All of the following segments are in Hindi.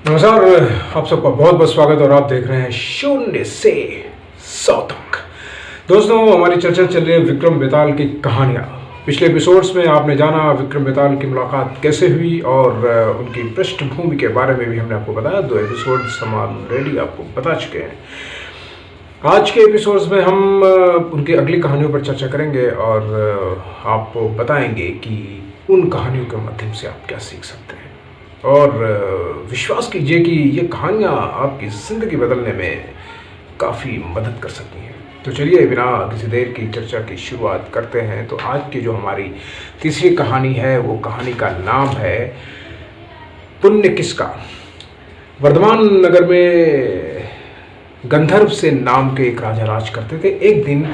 नमस्कार। आप सबका बहुत बहुत स्वागत और आप देख रहे हैं शून्य से 100 तक। दोस्तों, हमारी चर्चा चल रही है विक्रम बेताल की कहानियाँ। पिछले एपिसोड्स में आपने जाना विक्रम बेताल की मुलाकात कैसे हुई और उनकी पृष्ठभूमि के बारे में भी हमने आपको बताया। 2 एपिसोड्स हम ऑलरेडी आपको बता चुके हैं। आज के एपिसोड्स में हम उनकी अगली कहानियों पर चर्चा करेंगे और आपको बताएंगे कि उन कहानियों के माध्यम से आप क्या सीख सकते हैं। और विश्वास कीजिए कि ये कहानियाँ आपकी ज़िंदगी बदलने में काफ़ी मदद कर सकती हैं। तो चलिए बिना किसी देर की चर्चा की शुरुआत करते हैं। तो आज की जो हमारी तीसरी कहानी है वो कहानी का नाम है पुण्य किसका। वर्धमान नगर में गंधर्व से नाम के एक राजा राज करते थे। एक दिन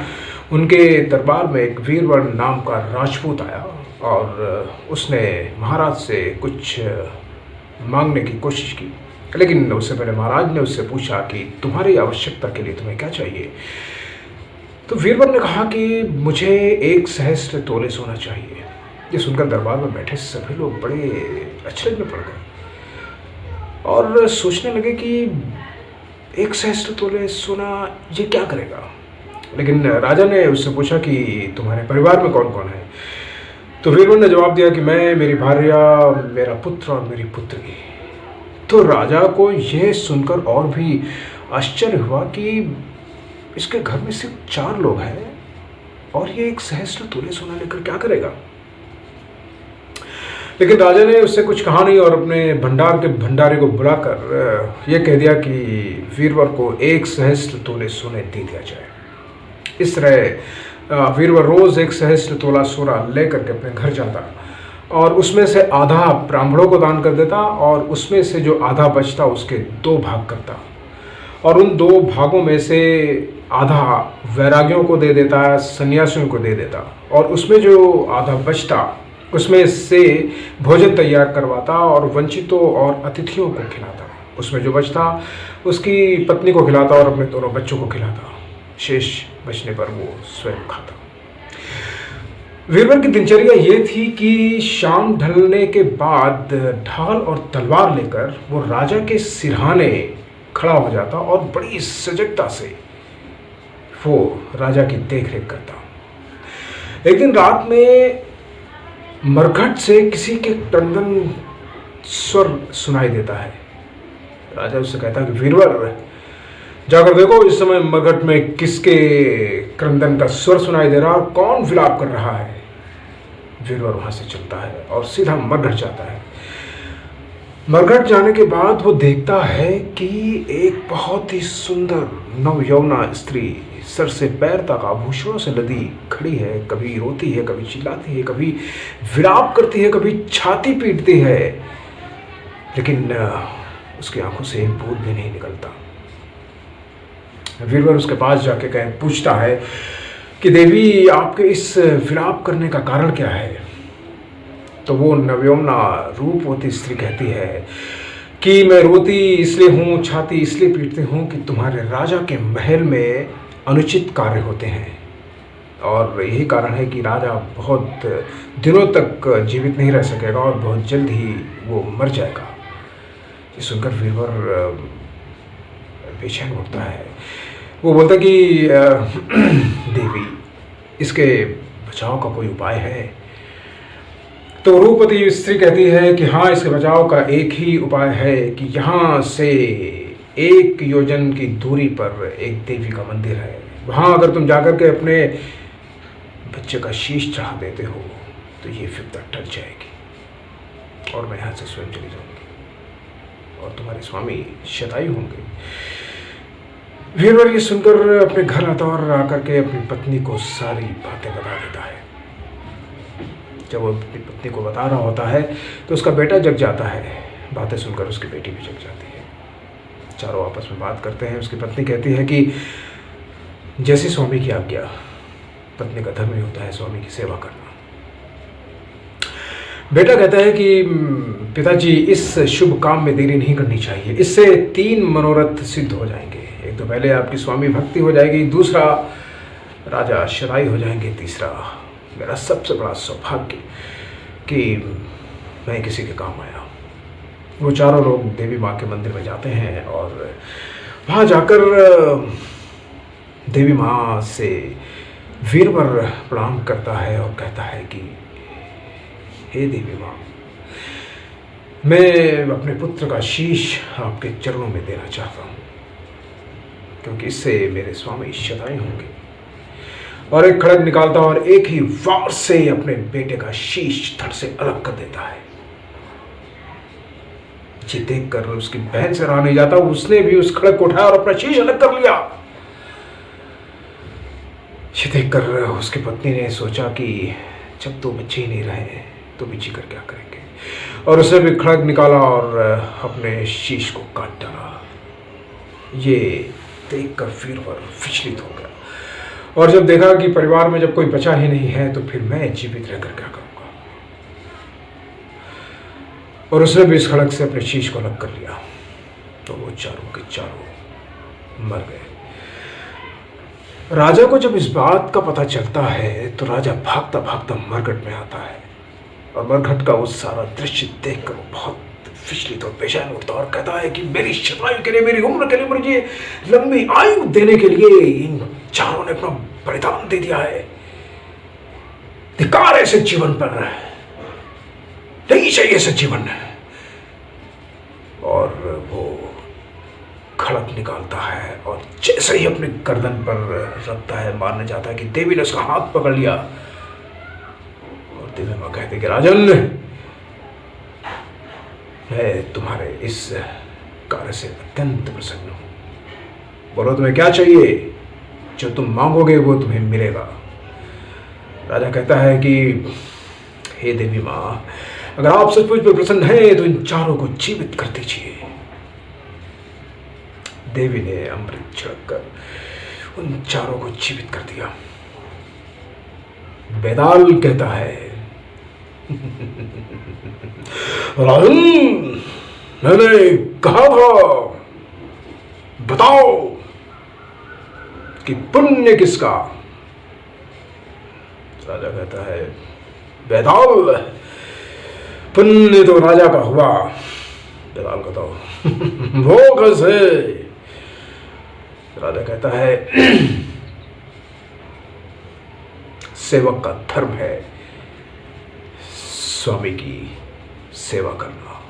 उनके दरबार में एक वीरवर नाम का राजपूत आया और उसने महाराज से कुछ मांगने की कोशिश की, लेकिन उससे पहले महाराज ने उससे पूछा कि तुम्हारी आवश्यकता के लिए तुम्हें क्या चाहिए। तो वीरवर ने कहा कि मुझे 1 सहस्त्र तोले सोना चाहिए। ये सुनकर दरबार में बैठे सभी लोग बड़े अचरज में पड़ गए और सोचने लगे कि 1 सहस्त्र तोले सोना ये क्या करेगा। लेकिन राजा ने उससे पूछा कि तुम्हारे परिवार में कौन कौन है। तो वीरवर ने जवाब दिया कि मैं, मेरी भार्या, मेरा पुत्र और मेरी पुत्री। तो राजा को यह सुनकर और भी आश्चर्य हुआ कि इसके घर में सिर्फ 4 लोग हैं और ये 1 सहस्त्र तोले सोना लेकर क्या करेगा। लेकिन राजा ने उससे कुछ कहा नहीं और अपने भंडार के भंडारी को बुलाकर यह कह दिया कि वीरवर को 1 सहस्त्र तोले सोने दे दिया जाए। इस तरह वीरवर रोज 1 सहस्त्र तोला सोना लेकर के अपने घर जाता और उसमें से आधा ब्राह्मणों को दान कर देता और उसमें से जो आधा बचता उसके 2 भाग करता और उन 2 भागों में से आधा वैरागियों को दे देता, सन्यासियों को दे देता और उसमें जो आधा बचता उसमें से भोजन तैयार करवाता और वंचितों और अतिथियों को खिलाता। उसमें जो बचता उसकी पत्नी को खिलाता और अपने दोनों बच्चों को खिलाता। शेष बचने पर वो स्वयं खाता। वीरवर की दिनचर्या ये थी कि शाम ढलने के बाद ढाल और तलवार लेकर वो राजा के सिरहाने खड़ा हो जाता और बड़ी सजगता से वो राजा की देखरेख करता। एक दिन रात में मरघट से किसी के क्रंदन स्वर सुनाई देता है। राजा उससे कहता है कि वीरवर, जाकर देखो इस समय मरघट में किसके क्रंदन का स्वर सुनाई दे रहा है और कौन विलाप कर रहा है। वीरवर वहां से चलता है और सीधा मरघट जाता है। मरघट जाने के बाद वो देखता है कि एक बहुत ही सुंदर नवयौवना स्त्री सर से पैर तक आभूषणों से लदी खड़ी है। कभी रोती है, कभी चिल्लाती है, कभी विलाप करती है, कभी छाती पीटती है, लेकिन उसकी आंखों से एक बूंद भी नहीं निकलता। वीरवर उसके पास जाके पूछता है कि देवी, आपके इस विलाप करने का कारण क्या है। तो वो नवयौवना रूपवती स्त्री कहती है कि मैं रोती इसलिए हूँ, छाती इसलिए पीटती हूँ कि तुम्हारे राजा के महल में अनुचित कार्य होते हैं और यही कारण है कि राजा बहुत दिनों तक जीवित नहीं रह सकेगा और बहुत जल्द ही वो मर जाएगा। ये सुनकर वीरवर बेचैन होता है। वो बोलता कि देवी, इसके बचाव का कोई उपाय है। तो रूपवती स्त्री कहती है कि हाँ, इसके बचाव का एक ही उपाय है कि यहाँ से 1 योजन की दूरी पर एक देवी का मंदिर है। वहाँ अगर तुम जाकर के अपने बच्चे का शीश चढ़ा देते हो तो ये विपदा टल जाएगी और मैं यहाँ से स्वयं चली जाऊँगी और तुम्हारे स्वामी शतायु होंगे। वीरवर ये सुनकर अपने घर आता और आकर के अपनी पत्नी को सारी बातें बता देता है। जब वो अपनी पत्नी को बता रहा होता है तो उसका बेटा जग जाता है। बातें सुनकर उसकी बेटी भी जग जाती है। चारों आपस में बात करते हैं। उसकी पत्नी कहती है कि जैसी स्वामी की आज्ञा, पत्नी का धर्म ही होता है स्वामी की सेवा करना। बेटा कहता है कि पिताजी, इस शुभ काम में देरी नहीं करनी चाहिए। इससे 3 मनोरथ सिद्ध हो जाएंगे। एक तो पहले आपकी स्वामी भक्ति हो जाएगी, दूसरा राजा शतायु हो जाएंगे, तीसरा मेरा सबसे बड़ा सौभाग्य कि मैं किसी के काम आया। वो चारों लोग देवी माँ के मंदिर में जाते हैं और वहाँ जाकर देवी माँ से वीरवर प्रणाम करता है और कहता है कि हे देवी माँ, मैं अपने पुत्र का शीश आपके चरणों में देना चाहता हूँ, क्योंकि इससे मेरे स्वामी शताई होंगे। और एक खड़ग निकालता और एक ही वार से अपने बेटे का शीश धड़ से अलग कर देता है। ये देखकर उसकी बहन से रहा नहीं जाता, उसने भी उस खड़ग को उठाया और अपना शीश अलग कर लिया। ये देखकर उसकी पत्नी ने सोचा कि जब तो बच्चे ही नहीं रहे तो भी जीकर क्या करेंगे, और उसने भी खड़ग निकाला और अपने शीश को काट डाला। ये देखकर वीरवर विचलित हो गया और जब देखा कि परिवार में जब कोई बचा ही नहीं है तो फिर मैं जीवित रहकर क्या करूंगा, और उसने भी इस खड़ग से अपने शीश को अलग कर लिया। तो वो चारों के चारों मर गए। राजा को जब इस बात का पता चलता है तो राजा भागता भागता मरघट में आता है और मरघट का वो सारा दृश्य देखकर वो बहुत विचलित और बेचैन उठता और कहता है कि मेरी शतायु के लिए, मेरी उम्र के लिए, मुझे लंबी आयु देने के लिए इन चारों ने अपना बलिदान दे दिया है। धिक्कार ऐसे जीवन पर, नहीं चाहिए ऐसे जीवन। और वो खड़ग निकालता है और जैसे ही अपने गर्दन पर रखता है, मारने जाता है कि देवी ने उसका हाथ पकड़ लिया और देवी माँ कहते कि राजन, मैं तुम्हारे इस कार्य से अत्यंत प्रसन्न हूं। बोलो तुम्हें क्या चाहिए, जो तुम मांगोगे वो तुम्हें मिलेगा। राजा कहता है कि हे देवी माँ, अगर आप सचमुच में प्रसन्न हैं तो इन चारों को जीवित कर दीजिए। देवी ने अमृत छिड़ककर उन चारों को जीवित कर दिया। बेताल कहता है राजन, मैंने कहा था, बताओ कि पुण्य किसका। राजा कहता है बेताल, पुण्य तो राजा का हुआ। बेताल बताओ वो कैसे। राजा कहता है सेवक का धर्म है स्वामी की सेवा करना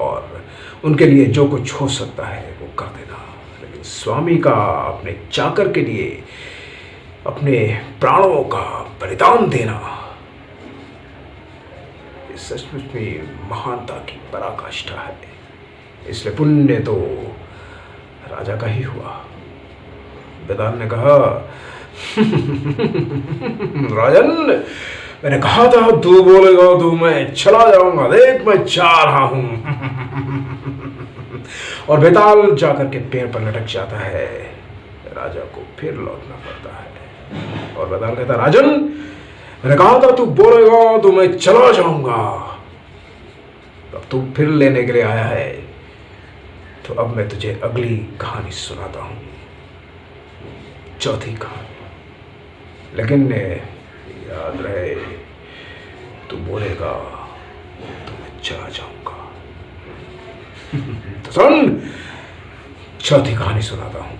और उनके लिए जो कुछ हो सकता है वो कर देना, लेकिन स्वामी का अपने चाकर के लिए अपने प्राणों का बलिदान देना, ये सचमुच में महानता की पराकाष्ठा है। इसलिए पुण्य तो राजा का ही हुआ। बेताल ने कहा राजन, मैंने कहा था तू बोलेगा तो मैं चला जाऊंगा, देख मैं जा रहा हूं। और बेताल जाकर के पेड़ पर लटक जाता है। राजा को फिर लौटना पड़ता है और बेताल कहता राजन, मैंने कहा था तू बोलेगा तो मैं चला जाऊंगा। अब तू फिर लेने के लिए आया है तो अब मैं तुझे अगली कहानी सुनाता हूं, चौथी कहानी। लेकिन याद रहे, तू बोलेगा तो मैं चला जाऊंगा। तो सुन, चौथी कहानी सुनाता हूं।